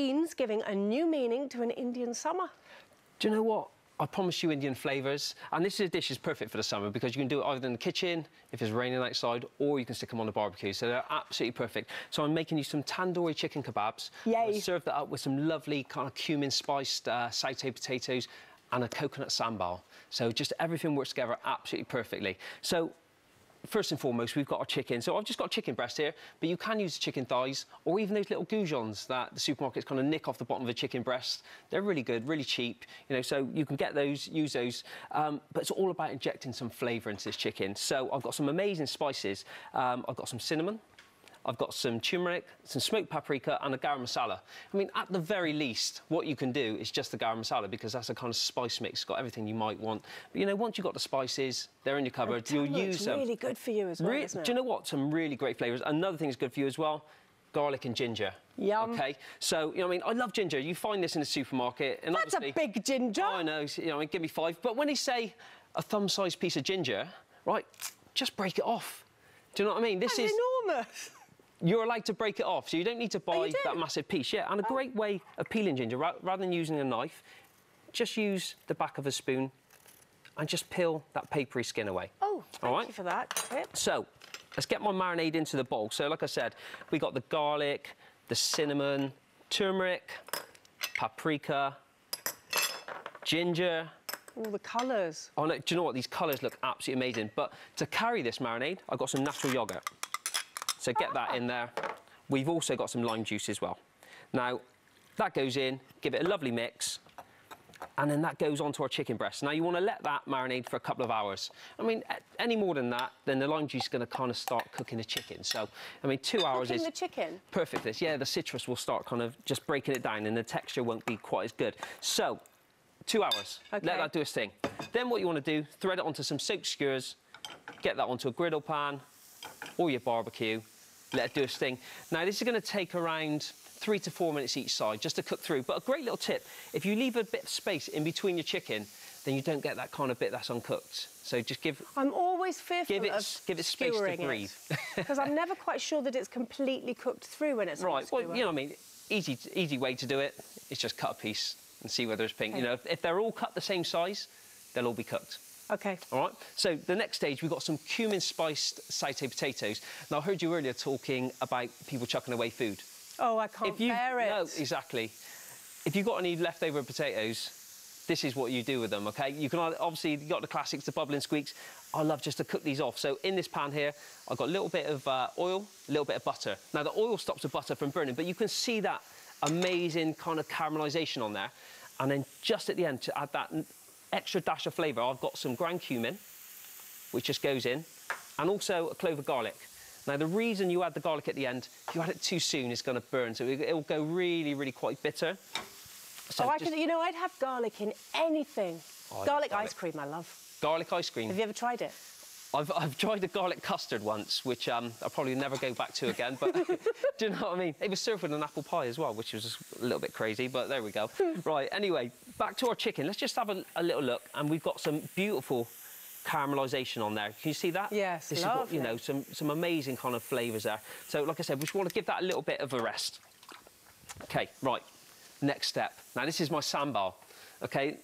Beans giving a new meaning to an Indian summer. Do you know what? I promise you Indian flavours. And this dish is perfect for the summer because you can do it either in the kitchen, if it's raining outside, or you can stick them on the barbecue. So they're absolutely perfect. So I'm making you some tandoori chicken kebabs. Yay. Serve that up with some lovely kind of cumin spiced sauteed potatoes and a coconut sambal. So just everything works together absolutely perfectly. So first and foremost, we've got our chicken. So I've just got chicken breast here, but you can use the chicken thighs or even those little goujons that the supermarkets kind of nick off the bottom of a chicken breast. They're really good, really cheap, you know, so you can get those, use those, but it's all about injecting some flavour into this chicken. So I've got some amazing spices. I've got some cinnamon, I've got some turmeric, some smoked paprika and a garam masala. I mean, at the very least, what you can do is just the garam masala because that's a kind of spice mix. It's got everything you might want. But, you know, once you've got the spices, they're in your cupboard, you'll use them. It's really good for you as well, isn't it? Do you know what? Some really great flavours. Another thing that's good for you as well, garlic and ginger. Yum. OK? So, you know, I mean, I love ginger. You find this in the supermarket. And that's a big ginger. I know, you know, I mean, give me 5. But when they say a thumb-sized piece of ginger, right, just break it off. Do you know what I mean? This is enormous. You're allowed to break it off, so you don't need to buy that massive piece. Yeah, and a great way of peeling ginger, rather than using a knife, just use the back of a spoon and just peel that papery skin away. Oh, thank you for that. So, let's get my marinade into the bowl. So, like I said, we got the garlic, the cinnamon, turmeric, paprika, ginger. All the colours. Oh, no, do you know what? These colours look absolutely amazing. But to carry this marinade, I've got some natural yoghurt. So get that in there. We've also got some lime juice as well. Now, that goes in, give it a lovely mix, and then that goes onto our chicken breast. Now, you want to let that marinate for a couple of hours. I mean, any more than that, then the lime juice is going to kind of start cooking the chicken. So, I mean, 2 hours is... Cooking the chicken? Perfect. Yeah, the citrus will start kind of just breaking it down, and the texture won't be quite as good. So, 2 hours. Okay. Let that do its thing. Then what you want to do, thread it onto some soaked skewers, get that onto a griddle pan or your barbecue, let it do its thing. Now, this is going to take around 3 to 4 minutes each side just to cook through. But a great little tip, if you leave a bit of space in between your chicken, then you don't get that kind of bit that's uncooked. So just give... I'm always fearful of give it space to breathe. Because I'm never quite sure that it's completely cooked through when it's right. Well, you know what I mean? Easy way to do it is just cut a piece and see whether it's pink. Okay. You know, if they're all cut the same size, they'll all be cooked. OK. All right, so the next stage, we've got some cumin-spiced sauteed potatoes. Now, I heard you earlier talking about people chucking away food. Oh, I can't bear it. No, exactly. If you've got any leftover potatoes, this is what you do with them, OK? You can obviously, you've got the classics, the bubbling squeaks. I love just to cook these off. So in this pan here, I've got a little bit of oil, a little bit of butter. Now, the oil stops the butter from burning, but you can see that amazing kind of caramelisation on there. And then just at the end, to add that extra dash of flavour, I've got some ground cumin, which just goes in, and also a clove of garlic. Now, the reason you add the garlic at the end, if you add it too soon, it's going to burn, so it'll go really, really quite bitter. So you know, I'd have garlic in anything. Oh, garlic ice cream, I love. Garlic ice cream? Have you ever tried it? I've tried a garlic custard once, which I'll probably never go back to again, but do you know what I mean? It was served with an apple pie as well, which was a little bit crazy, but there we go. Right, anyway, back to our chicken. Let's just have a little look, and we've got some beautiful caramelisation on there. Can you see that? Yes, this lovely. Is what, you know, some amazing kind of flavours there. So, like I said, we just want to give that a little bit of a rest. OK, right, next step. Now, this is my sambal, OK?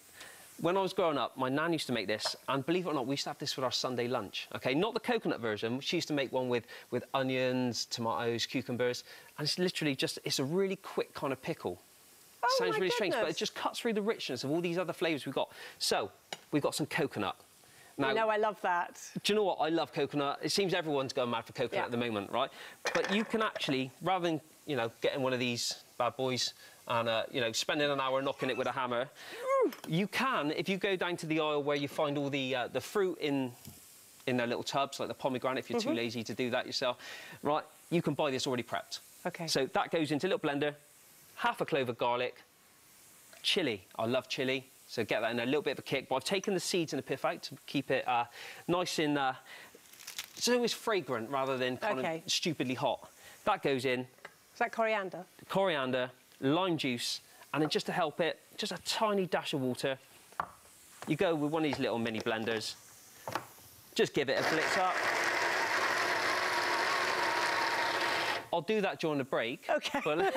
When I was growing up, my nan used to make this, and believe it or not, we used to have this for our Sunday lunch, OK? Not the coconut version. She used to make one with onions, tomatoes, cucumbers, and it's literally just, it's a really quick kind of pickle. Oh, sounds really strange, but it just cuts through the richness of all these other flavours we've got. So, we've got some coconut. Now, you know, I love that. Do you know what? I love coconut. It seems everyone's going mad for coconut at the moment, right? But you can actually, rather than, you know, getting one of these bad boys and, you know, spending an hour knocking it with a hammer, you can, if you go down to the aisle where you find all the fruit in their little tubs, like the pomegranate, if you're too lazy to do that yourself, right, you can buy this already prepped. OK. So that goes into a little blender, half a clove of garlic, chilli. I love chilli, so get that in a little bit of a kick. But I've taken the seeds and the pith out to keep it nice and so it's fragrant rather than kind of stupidly hot. That goes in. Is that coriander? Coriander, lime juice, and then just to help it, just a tiny dash of water. You go with one of these little mini blenders. Just give it a blitz up. I'll do that during the break. OK. But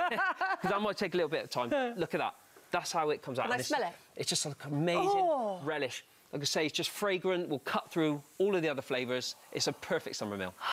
because that might take a little bit of time. Look at that. That's how it comes out. Can I smell it? It's just like amazing relish. Like I say, it's just fragrant, will cut through all of the other flavours. It's a perfect summer meal.